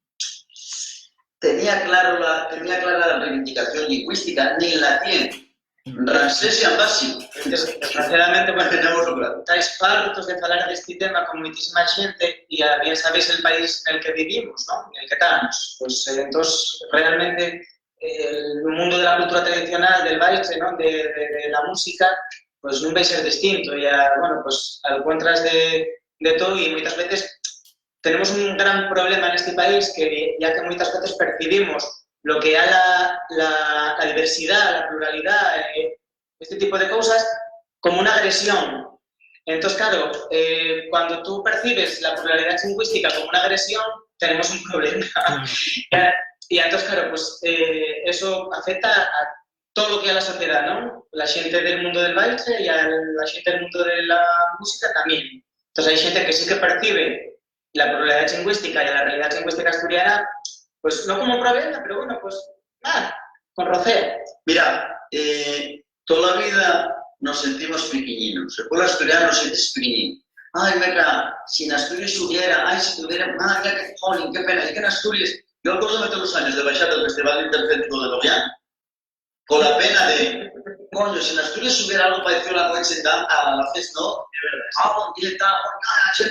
tenía clara la reivindicación lingüística, ni la tiene. Ramsés y Ambasi, desgraciadamente, bueno, tenemos logrado. Estáis fartos de falar deste tema con moitísima xente e bien sabéis el país en el que vivimos, ¿no? En el que estamos. Pues entonces, realmente, el mundo de la cultura tradicional, del baile, ¿no? de la música, pues non vai ser distinto. E, bueno, pues encuentras de todo e moitas veces tenemos un gran problema en este país que ya que moitas veces percibimos lo que es la diversidad, la pluralidad, este tipo de cosas, como una agresión. Entonces, claro, cuando tú percibes la pluralidad lingüística como una agresión, tenemos un problema. Y entonces, claro, pues eso afecta a todo lo que es la sociedad, ¿no? La gente del mundo del baile y a la gente del mundo de la música también. Entonces, hay gente que sí que percibe la pluralidad lingüística y la realidad lingüística asturiana, pues no como un problema, pero bueno, pues con roceo. Mira, toda la vida nos sentimos pequeñinos. El pueblo asturiano se siente pequeñino. Ay, venga, si en Asturias hubiera, si tuviera, qué pena, y que en Asturias, yo recuerdo todos los años de baixar del Festival Intercéntrico de Lorient, con la pena de, coño, si en Asturias hubiera algo parecido a la noche a la fiesta, ¿no?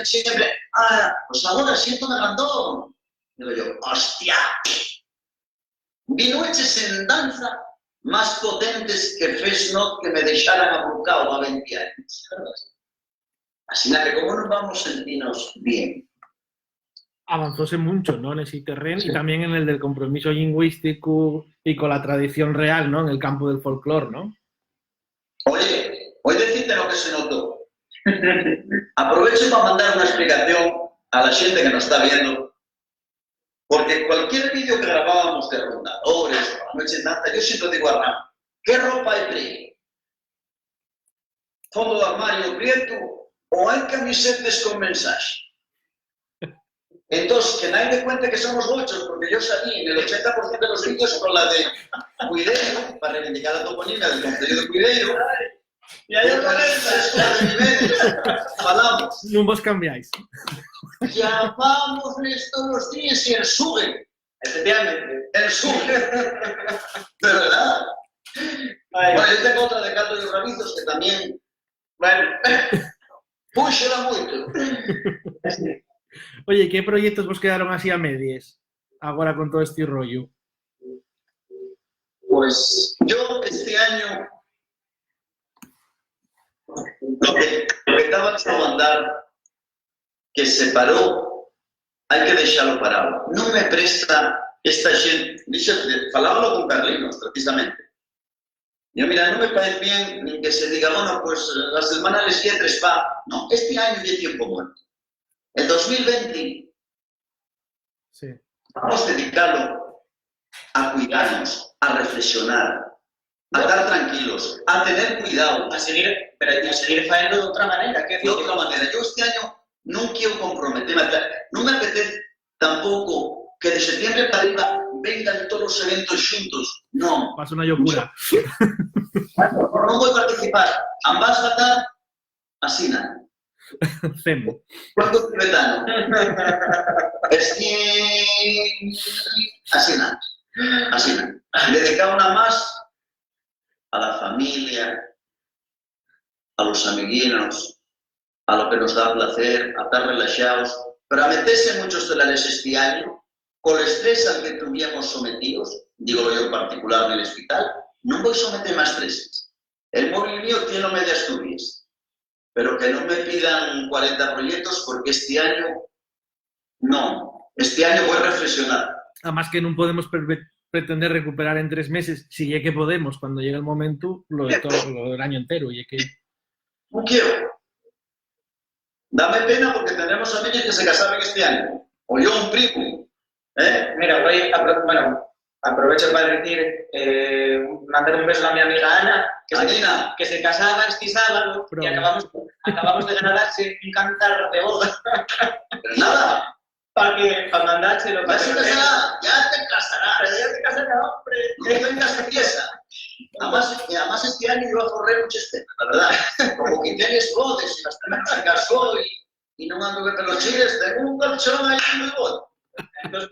Siempre, pues ahora siento un agrandón. Digo yo, hostia, vi noches en danza más potentes que Fesnot que me dejaran abrucado a 20 años. Así que, ¿cómo nos vamos a sentirnos bien? Avanzóse mucho, ¿no? En ese terreno y también en el del compromiso lingüístico y con la tradición real, ¿no? En el campo del folclore, ¿no? Oye, voy a decirte lo que se notó. Aprovecho para mandar una explicación a la gente que nos está viendo. Porque cualquier vídeo que grabábamos de rondadores o la noche en danza, yo siempre digo a Ram, ¿qué ropa hay prieto? ¿Fondo de armario prieto o hay camisetas con mensaje? Entonces, que nadie me cuente que somos muchos, porque yo salí en el 80% de los vídeos con la de Cuideiro, para reivindicar la toponimia del concello de Cuideiro. Y ahí falamos. Non vos cambiáis. Llamamos todos los días y el sube. Efectivamente. El sube. De verdad. Bueno, yo tengo otra de Carlos y Ramizos que también, bueno, púxela moito. Oye, ¿qué proyectos vos quedaron así a medias ahora con todo este rollo? Pues yo este año lo que estaba a mandar que se paró, hay que dejarlo parado. No me presta esta gente, falábalo con Carlinos precisamente, Yo, mira, no me parece bien que se diga, bueno, pues las setmanales ya 3 va. No, este año ya tiempo muerto. El 2020 Sí. vamos a dedicarlo a cuidarnos, a reflexionar, a estar tranquilos, a tener cuidado. A seguir, pero a seguir faendo de outra maneira. De otra manera, yo este año no quiero comprometerme. No me apetece tampoco que de septiembre para arriba vengan todos los eventos juntos. No. Pasa una locura. No voy a participar. Ambas va a estar así, ¿no? Cemo. ¿Cuánto tibetano? Es que... Así, ¿no? Así, ¿no? Dedicar una más a la familia, a los amiguinos, a lo que nos da placer, a estar relajados, pero a meterse en muchos telares este año, con el estrés al que estuvimos sometidos, digo yo en particular en el hospital, no voy a someter más estreses. El móvil mío tiene media Asturias, pero que no me pidan 40 proyectos porque este año no. Este año voy a reflexionar. Además que non podemos pretender recuperar en 3 meses, si é que podemos, cuando llegue el momento, lo del año entero. Y es que... No quiero. Dame pena porque tendremos amigos que se casaron este año. O yo un primo. Mira, aprovecho para decir, mandar un beso a mi amiga Ana, que se casaba este sábado y acabamos de ganarse un cantar de boda. Pero nada. Para mandárselo. Ya te casarás, hombre. No tengas pieza. Además este año yo ahorré muchas temas, la verdad. Como que tienes bodes y las temas se casó y no ando de los chiles, tengo un colchón ahí muy bueno. Entonces,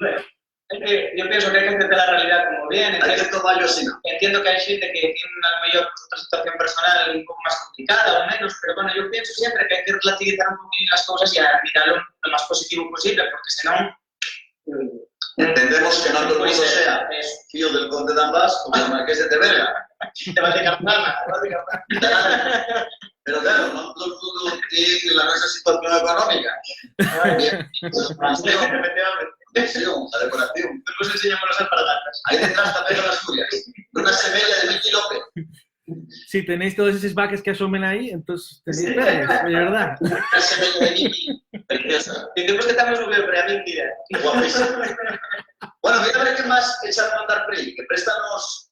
yo pienso que hay que entender la realidad como bien. Hay que tomarlo así, ¿no? Entiendo que hay gente que tiene a lo mejor otra situación personal un poco más complicada o menos, pero bueno, yo pienso siempre que hay que relativizar un poquito las cosas y a mirarlo lo más positivo posible, porque si no... Entendemos que no todo el mundo sea tío del conde de Ambas como el marqués de Tevera. Te vas de cartana, Pero claro, no todo el mundo tiene la misma situación económica. La decoración. Después enseñamos las alpargatas. Ahí detrás también las Asturias. Una semilla de Miki López. Si tenéis todos esos vaques que asomen ahí, entonces tenéis planes, de verdad. Una semilla de Miki. Preciosa. Decimos que estamos subiendo, pero es mentira. Guapísimo. Bueno, voy a ver qué más echar a mandar por ahí. Que préstanos...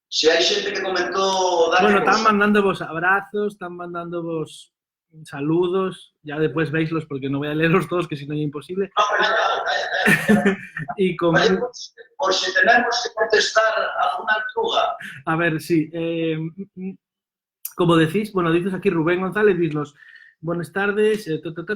Si hay gente que comentó... Bueno, están mandando vos abrazos, están mandando vos saludos, ya después veislos porque no voy a leerlos todos, que si no es imposible. No, calla. Y por si tenemos que contestar alguna altuga. A ver, sí. Como decís, bueno, dices aquí Rubén González, dices buenas tardes,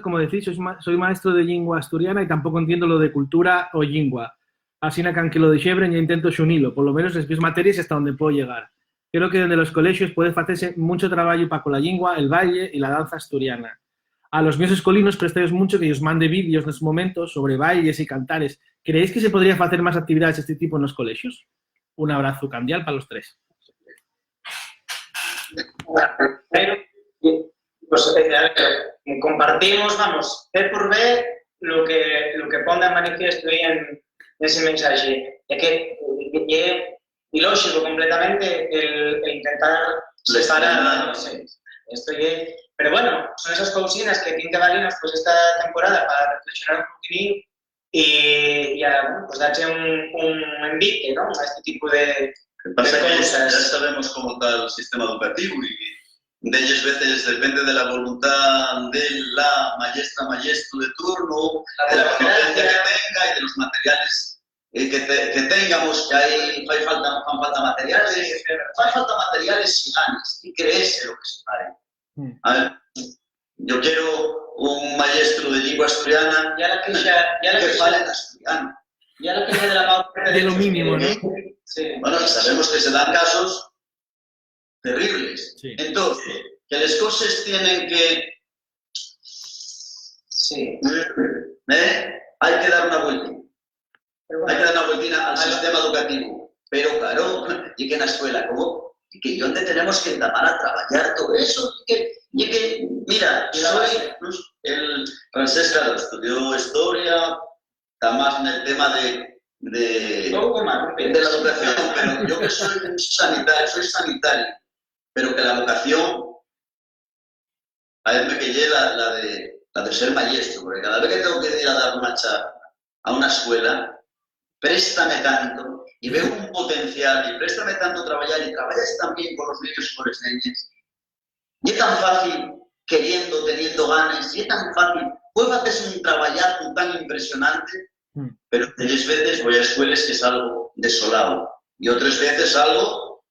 como decís, soy maestro de lingua asturiana y tampoco entiendo lo de cultura o lingua. Así que lo de Xebren ya intento xunilo, por lo menos les mis materias hasta donde puedo llegar. Creo que desde los colegios puede hacerse mucho trabajo para con la lingua, el baile y la danza asturiana. A los míos escolinos prestáis mucho que os mande vídeos en estos momentos sobre bailes y cantares. ¿Creéis que se podría hacer más actividades de este tipo en los colegios? Un abrazo cambial para los tres. Pues compartimos, vamos, B por B lo que pone en manifiesto ahí en ese mensaje. Es que es ilógico completamente el intentar separar, no sé, esto es... Pero bueno, son esas cousinas que tienen que valernos pues esta temporada para reflexionar un poquitín y bueno, pues darse un envite, ¿no? A este tipo de cosas. Ya sabemos cómo está el sistema educativo y de ellas veces depende de la voluntad de la maestro de turno, de la competencia que tenga y de los materiales que tengamos, que hay falta materiales, hay falta materiales y ganas, y creerse lo que se pare. A ver, yo quiero un maestro de lengua asturiana que fale en asturiano. Ya la queja de la mano de lo mínimo, ¿no? Sí. Bueno, y sabemos que se dan casos terribles. Sí. Entonces, que las cosas tienen que... Sí. Hay que dar una vuelta. Hay que dar una vueltina al sistema educativo. Pero claro, y que en la escuela, ¿cómo? Y que donde tenemos que empezar a trabajar todo eso. Y que mira, el francés, claro, estudió historia, está más en el tema de de Pouco máis. la educación, pero yo que soy sanitario, pero que la vocación, a veces me quedé la de ser maestro, porque cada vez que tengo que ir a dar una charla a una escuela, préstame tanto y veo un potencial y préstame tanto trabajar y trabajas también con los niños y con las niñas. Y es tan fácil, queriendo, teniendo ganas, y es tan fácil. Puedo hacer un trabajo tan impresionante, pero tres veces voy a escuelas que salgo desolado y otras veces salgo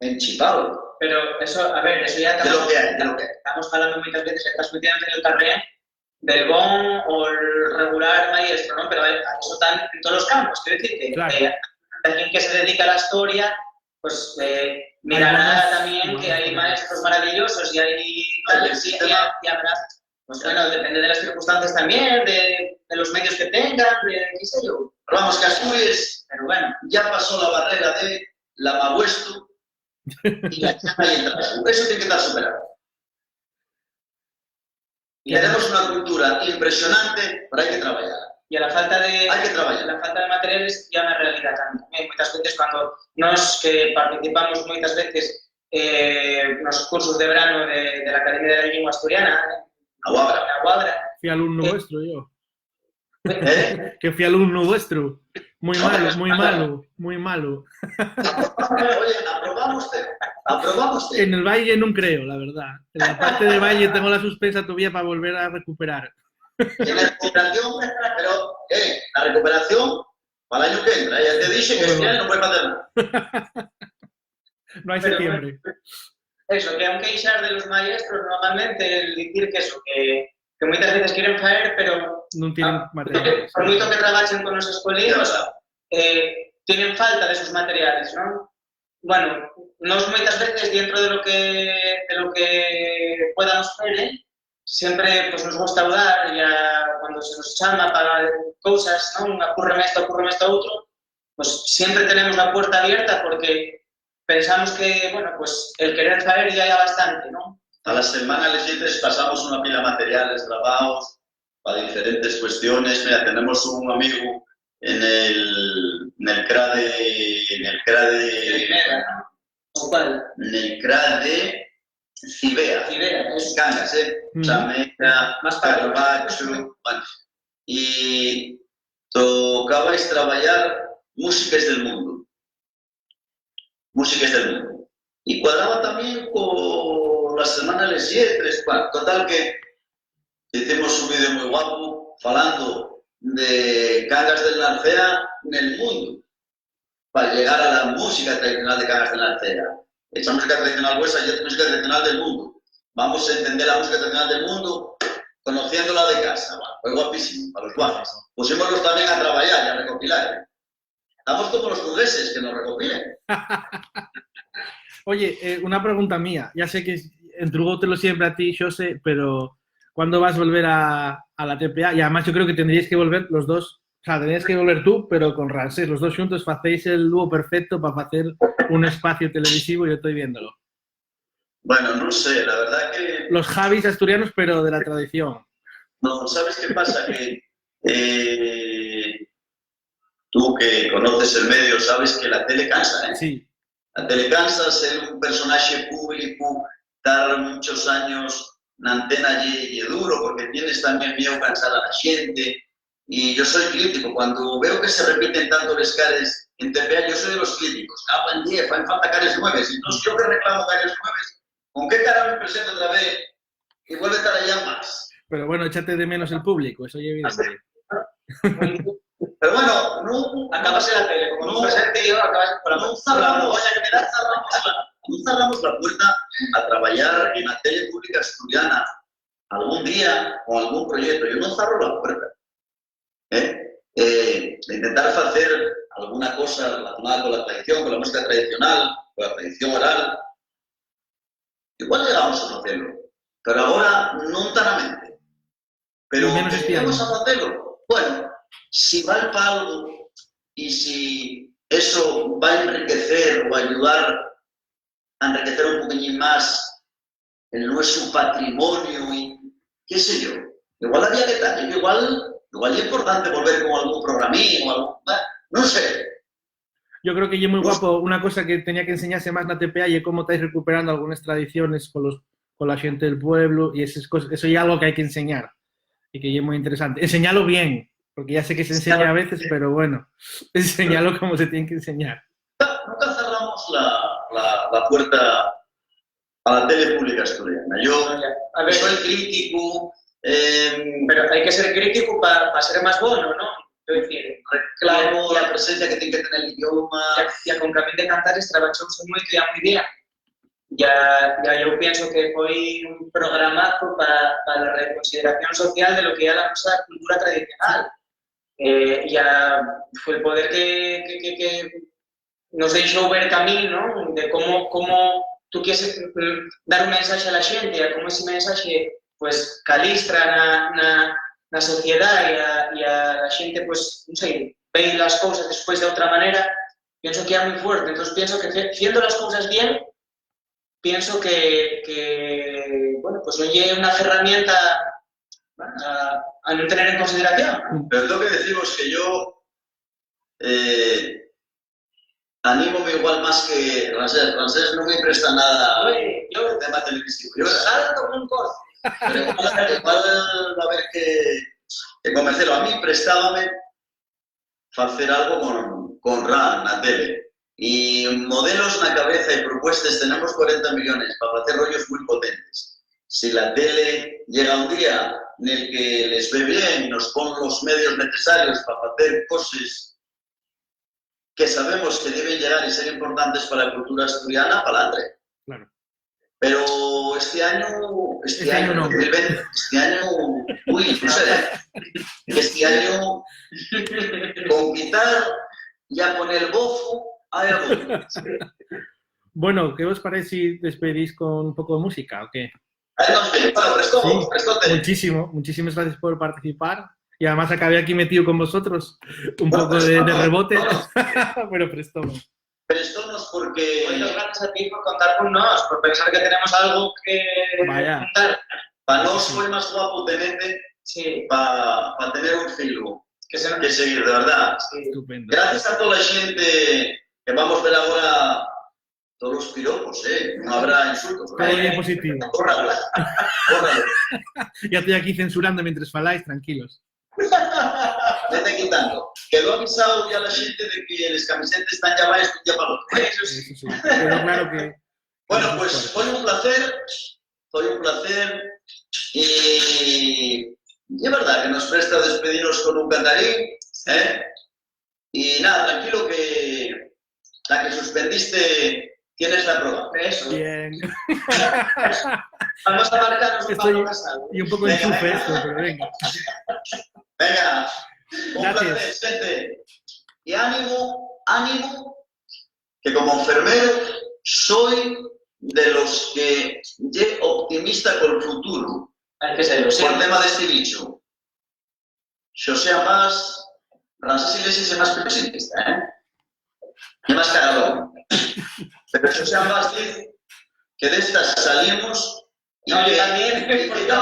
enchipado. Pero eso, a ver, eso ya De lo que hay. estamos hablando muchas veces, estás metiendo en el carrera del bon o el regular maestro, ¿no? Pero eso está en todos los campos. Quiero decir que Claro. Alguien que se dedica a la historia, pues mirará también que hay maestros maravillosos y hay y habrá, pues bueno, depende de las circunstancias también, de los medios que tengan, de qué sé yo. Pero vamos, que Asturias Pero bueno, ya pasó la barrera de la Mabuesto y la Chana y el Trabajo. Eso tiene que estar superado. Y tenemos una cultura impresionante, pero hay que trabajar. y a la falta de Hay que trabajar. la falta de materiales ya una realidad también. Muchas veces cuando nos que participamos muchas veces los cursos de verano de la Academia de la Lengua Asturiana, Aguabra. la Guadra, Fui alumno vuestro yo. ¿Eh? Que fui alumno vuestro. Muy malo, muy malo, muy malo. Oye, aprobamos usted. En el Valle no creo, la verdad. En la parte de Valle tengo la suspensa todavía para volver a recuperar. Y en la recuperación, pero la recuperación para el año que entra. Ya te dije que este año no puede hacer nada. No hay septiembre. Eso, que aunque queixar de los maestros normalmente el decir que eso, que muchas veces quieren caer, pero No tienen materiales. por mucho que trabajen con los escuelinos, tienen falta de esos materiales, ¿no? Bueno, nos muchas veces dentro de lo que podamos hacer, siempre pues, nos gusta ayudar, ya cuando se nos llama para cosas, ¿no? Ocúrreme esto, otro, pues siempre tenemos la puerta abierta porque pensamos que, bueno, pues el querer saber ya hay bastante, ¿no? A la semana les pasamos una pila de materiales, trabajos, para diferentes cuestiones. Mira, tenemos un amigo en el CRA de Cibea, Es Cangas, Chamega, Más para Carbacho, bueno. Y tocabais trabajar músicas del mundo. Y cuadraba también con la semana Les Lletres, total que hicimos un vídeo muy guapo falando de Cangas del Narcea en el mundo, para llegar a la música tradicional de Cangas del Narcea. Esa música tradicional vuestra y es música tradicional del mundo. Vamos a entender la música tradicional del mundo conociéndola de casa. Bueno, fue guapísimo, para los guapos. Pusimoslos también a trabajar y a recopilar. Estamos como los burgueses, que nos recopilen. Oye, una pregunta mía. Ya sé que entrugótelo siempre a ti, José, pero ¿cuándo vas a volver a la TPA? Y además yo creo que tendríais que volver los dos, o sea, tendríais que volver tú, pero con Ramsés, los dos juntos hacéis el dúo perfecto para hacer un espacio televisivo, yo estoy viéndolo. Bueno, no sé, la verdad que... Los Javis asturianos, pero de la tradición. No, ¿sabes qué pasa? Que tú que conoces el medio sabes que la tele cansa, ¿eh? Sí. La tele cansa, ser un personaje público, estar muchos años en antena y duro, porque tienes también miedo a cansar a la gente. Y yo soy crítico. Cuando veo que se repiten tanto los cares en TPA, yo soy de los críticos. En 10, hacen falta cares nueves. Entonces yo que reclamo cares nueves, ¿con qué cara me presento otra vez? Y vuelve a estar allá más. Pero bueno, échate de menos el público, eso ya evidente. Pero bueno, no Acabas en la tele, como no presente yo, acabas con la no cerramos la puerta a trabajar en la tele pública asturiana algún día con algún proyecto. Yo no cerro la puerta. Intentar hacer alguna cosa relacionada con la tradición, con la música tradicional, con la tradición oral. Igual llegamos a hacerlo, pero ahora no tanamente. Pero ¿vamos a hacerlo? Bueno, si vale para algo y si eso va a enriquecer o ayudar a enriquecer un poquillín más el nuestro patrimonio y qué sé yo, igual había que tal, igual es importante volver con algún programín o algo, No sé. Yo creo que es muy guapo una cosa que tenía que enseñarse más na TPA y cómo estáis recuperando algunas tradiciones con la gente del pueblo y esas cosas. Eso es algo que hay que enseñar y que es muy interesante. Enseñarlo bien, porque ya sé que se enseña a veces, pero bueno, enseñarlo como se tiene que enseñar. Nunca cerramos la puerta a la tele pública asturiana. Yo A ver, soy crítico, pero hay que ser crítico para ser más bueno, ¿no? Es decir, reclamo la presencia que tiene que tener el idioma. ya con Camín de Cantares trabajamos muy bien. Ya yo pienso que fue un programazo para la reconsideración social de lo que era nuestra cultura tradicional. Ya fue el poder que nos dejó ver camino, ¿no? De cómo tú quieres dar un mensaje a la gente, a cómo ese mensaje pues calistra na sociedad y a la gente, pues, no sé, ve las cosas después de otra manera, pienso que es muy fuerte. Entonces pienso que haciendo las cosas bien, pienso que bueno, pues no es una herramienta a no tener en consideración. Pero tengo que deciros que yo anímome igual más que Francés. Francés no me presta nada Yo el tema televisivo. Yo salgo como un corte. pero igual va a haber que convencerlo. A mí prestábame hacer algo con RAN na tele. Y modelos na cabeza y propuestas tenemos 40 millones para hacer rollos muy potentes. Si la tele llega un día en el que les ve bien, nos pone los medios necesarios para hacer cosas que sabemos que deben llegar y ser importantes para la cultura asturiana, para adelante. Claro. Pero este año no. 2020, este año, uy, no sé, este año con quitar y a poner bofo, hay algo. Bueno, ¿qué os parece si despedís con un poco de música o qué? Bueno, prestote. Muchísimas gracias por participar. Y además acabé aquí metido con vosotros, un poco de rebote, pero prestamos. Prestonos porque... Muchas gracias a ti por contar con nosotros, por pensar que tenemos algo que contar. Para nos fue más guapo tenerte, sí, para tener un filo que seguir, de verdad. Sí. Estupendo. Gracias a toda la gente que vamos a ver ahora todos los piropos, no habrá insultos. Todo bien positivo. Córralo. Ya estoy aquí censurando mientras faláis, tranquilos. Vete quitando. Quedó avisado ya la gente de que las camisetas están ya más ya para otro. Eso sí. Pero claro que... Bueno, pues fue un placer. Y es verdad que nos presta despedirnos con un cantarín, Y nada, tranquilo que la que suspendiste tienes la prueba. Eso. Bien. Vamos a marcarnos un Pablo Casal. Y un poco enchufe esto, pero venga. Venga, un Gracias. placer, gente. Y ánimo, que como enfermero soy de los que soy optimista con el futuro. Hay que serlo, sí. Por el tema de este bicho. Yo sea más... Francés Iglesias es más pesimista, Es más cagador. Pero yo sea más dice que de estas salimos y no, que también. que no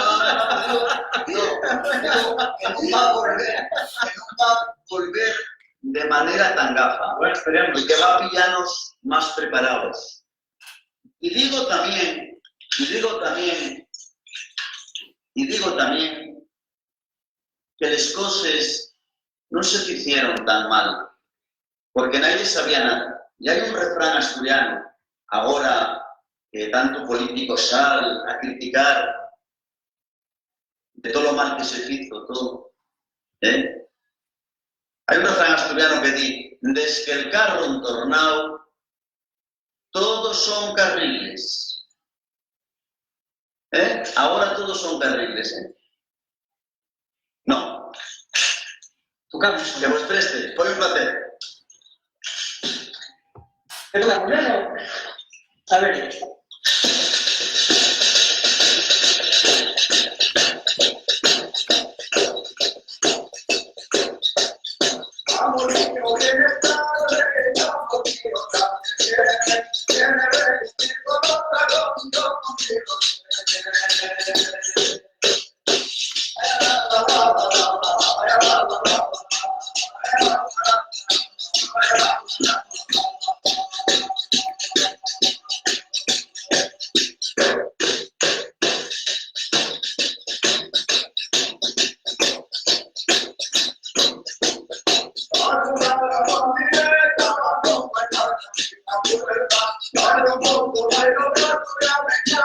va a volver de manera tan gafa. Bueno, esperemos. Y que va a pillarnos más preparados. Y digo también que las cosas no se hicieron tan mal, porque nadie sabía nada. Y hay un refrán asturiano, ahora que tanto político sal a criticar de todo lo mal que se hizo, todo. Hay un refrán asturiano que dice, desde que el carro entornado, todos son carriles. Ahora todos son carriles. No. Tu caso. Que vos preste. Fue un placer. A ver. voy a dejar